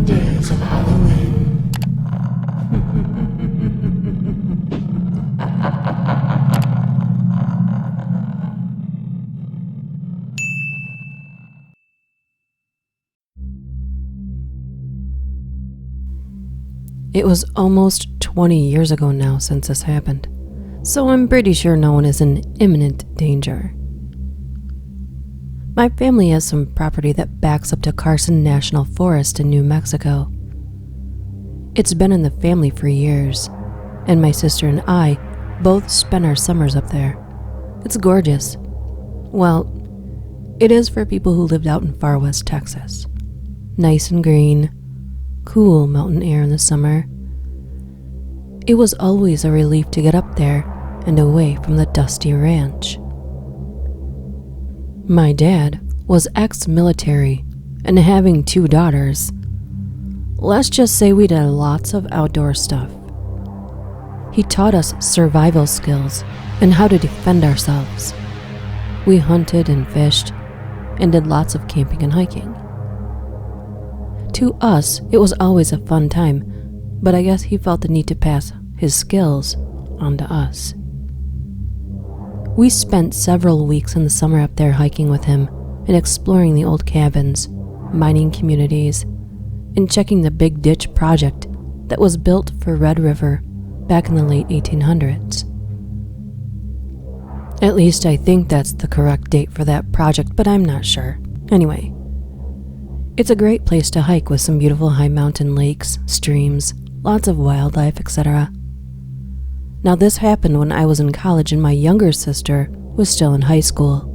days of Halloween. It was almost 20 years ago now since this happened, so I'm pretty sure no one is in imminent danger. My family has some property that backs up to Carson National Forest in New Mexico. It's been in the family for years, and my sister and I both spend our summers up there. It's gorgeous. Well, it is for people who lived out in far west Texas. Nice and green, cool mountain air in the summer. It was always a relief to get up there and away from the dusty ranch. My dad was ex-military and having 2 daughters. Let's just say we did lots of outdoor stuff. He taught us survival skills and how to defend ourselves. We hunted and fished and did lots of camping and hiking. To us, it was always a fun time, but I guess he felt the need to pass his skills on to us. We spent several weeks in the summer up there hiking with him and exploring the old cabins, mining communities, and checking the big ditch project that was built for Red River back in the late 1800s. At least I think that's the correct date for that project, but I'm not sure. Anyway, it's a great place to hike with some beautiful high mountain lakes, streams, lots of wildlife, etc. Now this happened when I was in college and my younger sister was still in high school.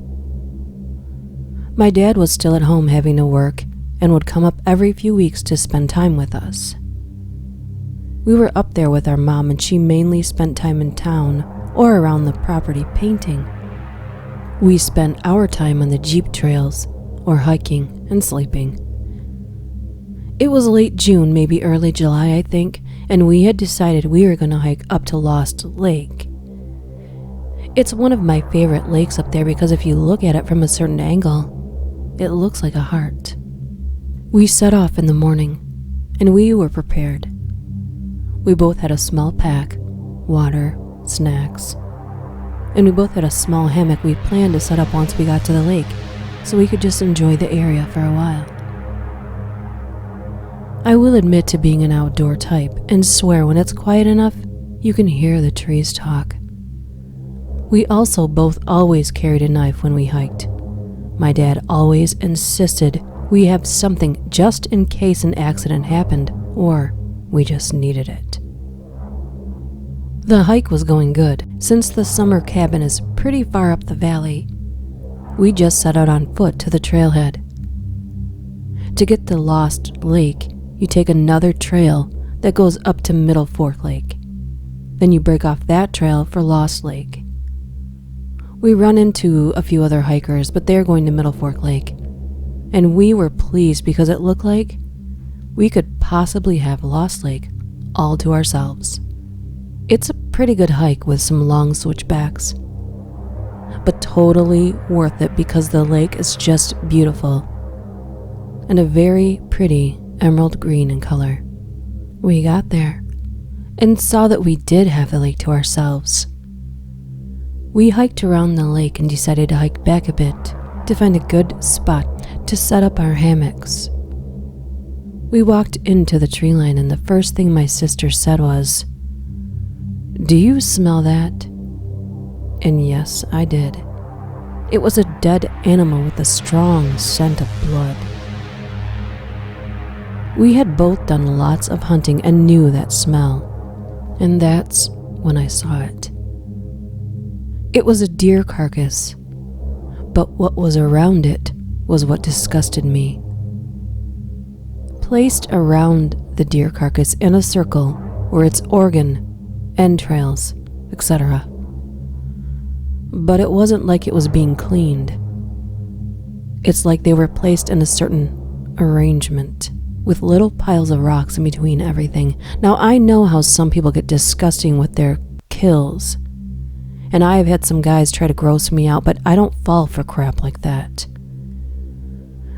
My dad was still at home having to work and would come up every few weeks to spend time with us. We were up there with our mom and she mainly spent time in town or around the property painting. We spent our time on the Jeep trails or hiking and sleeping. It was late June, maybe early July, I think, and we had decided we were going to hike up to Lost Lake. It's one of my favorite lakes up there because if you look at it from a certain angle, it looks like a heart. We set off in the morning, and we were prepared. We both had a small pack, water, snacks, and we both had a small hammock we planned to set up once we got to the lake, so we could just enjoy the area for a while. I will admit to being an outdoor type and swear when it's quiet enough, you can hear the trees talk. We also both always carried a knife when we hiked. My dad always insisted we have something just in case an accident happened or we just needed it. The hike was going good. Since the summer cabin is pretty far up the valley, we just set out on foot to the trailhead. To get to Lost Lake, you take another trail that goes up to Middle Fork Lake. Then you break off that trail for Lost Lake. We run into a few other hikers, but they're going to Middle Fork Lake. And we were pleased because it looked like we could possibly have Lost Lake all to ourselves. It's a pretty good hike with some long switchbacks, but totally worth it because the lake is just beautiful and a very pretty emerald green in color. We got there and saw that we did have the lake to ourselves. We hiked around the lake and decided to hike back a bit to find a good spot to set up our hammocks. We walked into the tree line and the first thing my sister said was, "Do you smell that?" And yes, I did. It was a dead animal with a strong scent of blood. We had both done lots of hunting and knew that smell, and that's when I saw it. It was a deer carcass, but what was around it was what disgusted me. Placed around the deer carcass in a circle were its organ, entrails, etc. But it wasn't like it was being cleaned. It's like they were placed in a certain arrangement, with little piles of rocks in between everything. Now I know how some people get disgusting with their kills, and I have had some guys try to gross me out, but I don't fall for crap like that.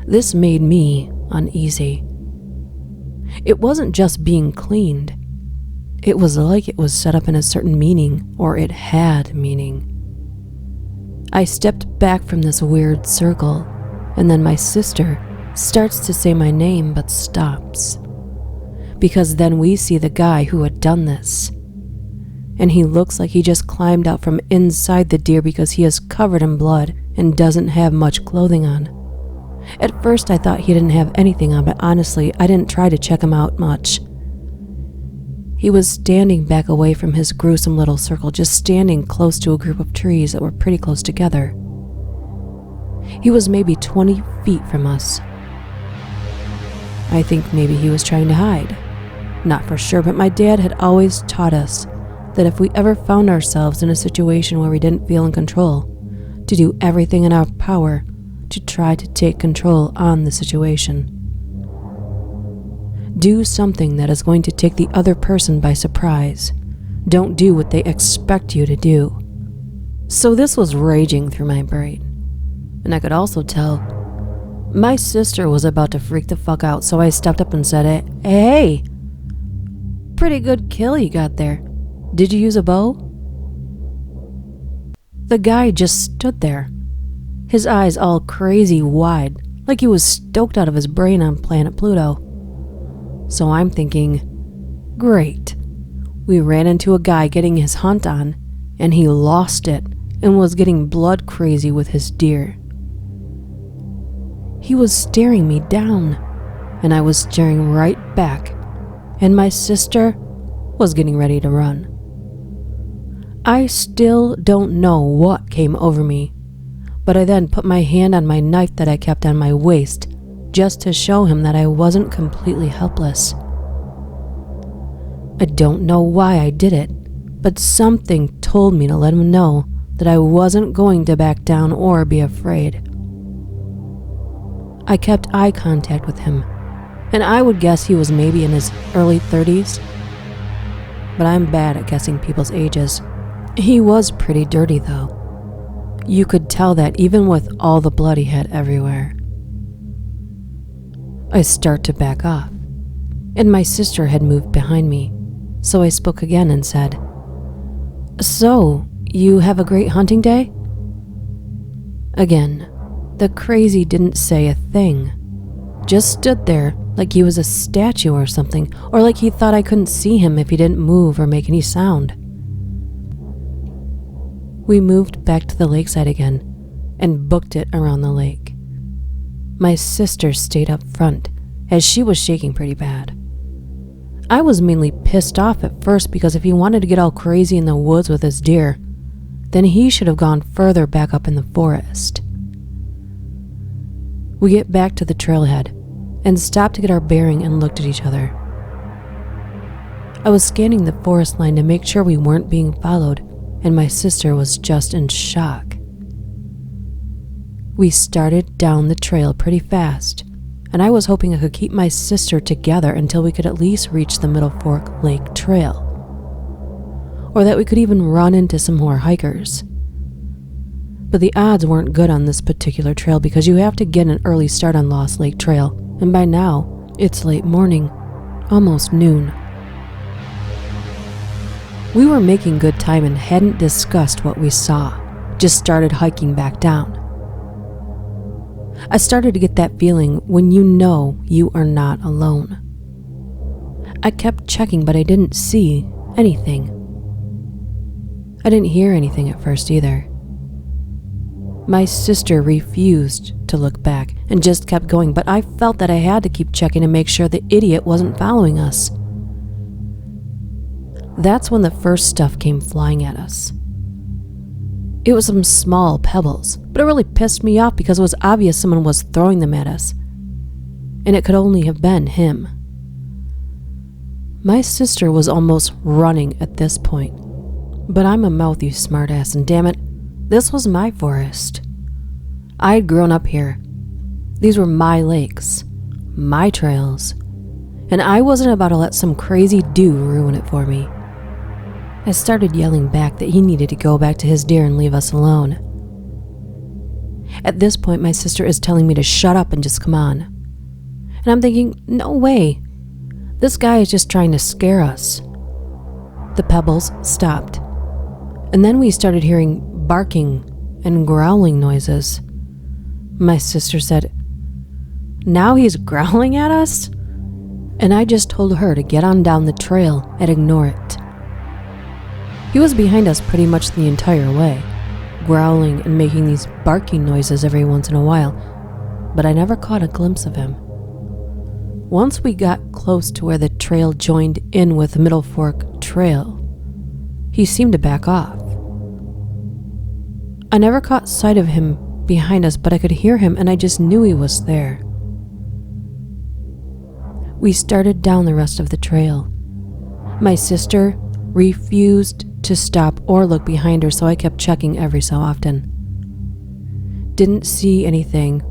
This made me uneasy. It wasn't just being cleaned. It was like it was set up in a certain meaning, or it had meaning. I stepped back from this weird circle, and then my sister starts to say my name but stops. Because then we see the guy who had done this. And he looks like he just climbed out from inside the deer because he is covered in blood and doesn't have much clothing on. At first I thought he didn't have anything on, but honestly, I didn't try to check him out much. He was standing back away from his gruesome little circle, just standing close to a group of trees that were pretty close together. He was maybe 20 feet from us. I think maybe he was trying to hide. Not for sure, but my dad had always taught us that if we ever found ourselves in a situation where we didn't feel in control, to do everything in our power to try to take control on the situation. Do something that is going to take the other person by surprise. Don't do what they expect you to do. So this was raging through my brain. And I could also tell my sister was about to freak the fuck out, so I stepped up and said, Hey, pretty good kill you got there. Did you use a bow? The guy just stood there, his eyes all crazy wide, like he was stoked out of his brain on planet Pluto. So I'm thinking, great. We ran into a guy getting his hunt on, and he lost it and was getting blood crazy with his deer. He was staring me down, and I was staring right back, and my sister was getting ready to run. I still don't know what came over me, but I then put my hand on my knife that I kept on my waist just to show him that I wasn't completely helpless. I don't know why I did it, but something told me to let him know that I wasn't going to back down or be afraid. I kept eye contact with him, and I would guess he was maybe in his early 30s, but I'm bad at guessing people's ages. He was pretty dirty though. You could tell that even with all the blood he had everywhere. I start to back off, and my sister had moved behind me, so I spoke again and said, So, you have a great hunting day? Again, the crazy didn't say a thing, just stood there like he was a statue or something, or like he thought I couldn't see him if he didn't move or make any sound. We moved back to the lakeside again and booked it around the lake. My sister stayed up front as she was shaking pretty bad. I was mainly pissed off at first because if he wanted to get all crazy in the woods with his deer, then he should have gone further back up in the forest. We get back to the trailhead and stopped to get our bearing and looked at each other. I was scanning the forest line to make sure we weren't being followed, and my sister was just in shock. We started down the trail pretty fast, and I was hoping I could keep my sister together until we could at least reach the Middle Fork Lake Trail, or that we could even run into some more hikers. But the odds weren't good on this particular trail because you have to get an early start on Lost Lake Trail, and by now, it's late morning, almost noon. We were making good time and hadn't discussed what we saw, just started hiking back down. I started to get that feeling when you know you are not alone. I kept checking, but I didn't see anything. I didn't hear anything at first either. My sister refused to look back and just kept going, but I felt that I had to keep checking to make sure the idiot wasn't following us. That's when the first stuff came flying at us. It was some small pebbles, but it really pissed me off because it was obvious someone was throwing them at us, and it could only have been him. My sister was almost running at this point, but I'm a mouth, you smartass, and damn it, this was my forest. I had grown up here. These were my lakes, my trails, and I wasn't about to let some crazy dude ruin it for me. I started yelling back that he needed to go back to his deer and leave us alone. At this point, my sister is telling me to shut up and just come on. And I'm thinking, no way. This guy is just trying to scare us." The pebbles stopped, and then we started hearing barking and growling noises. My sister said, "Now he's growling at us?" And I just told her to get on down the trail and ignore it. He was behind us pretty much the entire way, growling and making these barking noises every once in a while, but I never caught a glimpse of him. Once we got close to where the trail joined in with Middle Fork Trail, he seemed to back off. I never caught sight of him behind us, but I could hear him and I just knew he was there. We started down the rest of the trail. My sister refused to stop or look behind her, so I kept checking every so often. Didn't see anything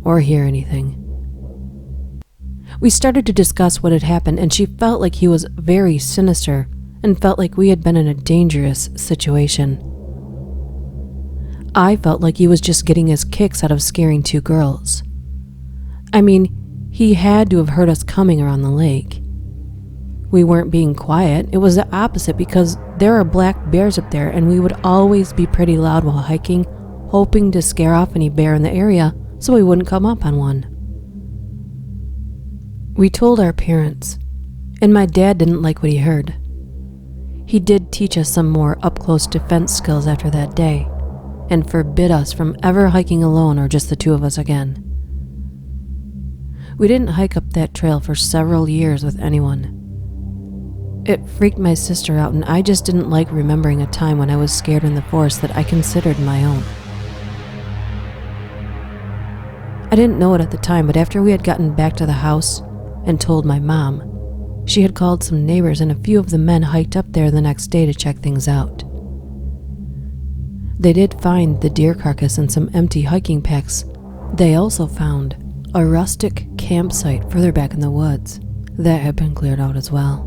or hear anything. We started to discuss what had happened, and she felt like he was very sinister and felt like we had been in a dangerous situation. I felt like he was just getting his kicks out of scaring two girls. I mean, he had to have heard us coming around the lake. We weren't being quiet. It was the opposite, because there are black bears up there and we would always be pretty loud while hiking, hoping to scare off any bear in the area so we wouldn't come up on one. We told our parents, and my dad didn't like what he heard. He did teach us some more up-close defense skills after that day, and forbid us from ever hiking alone or just the two of us again. We didn't hike up that trail for several years with anyone. It freaked my sister out, and I just didn't like remembering a time when I was scared in the forest that I considered my own. I didn't know it at the time, but after we had gotten back to the house and told my mom, she had called some neighbors, and a few of the men hiked up there the next day to check things out. They did find the deer carcass and some empty hiking packs. They also found a rustic campsite further back in the woods that had been cleared out as well.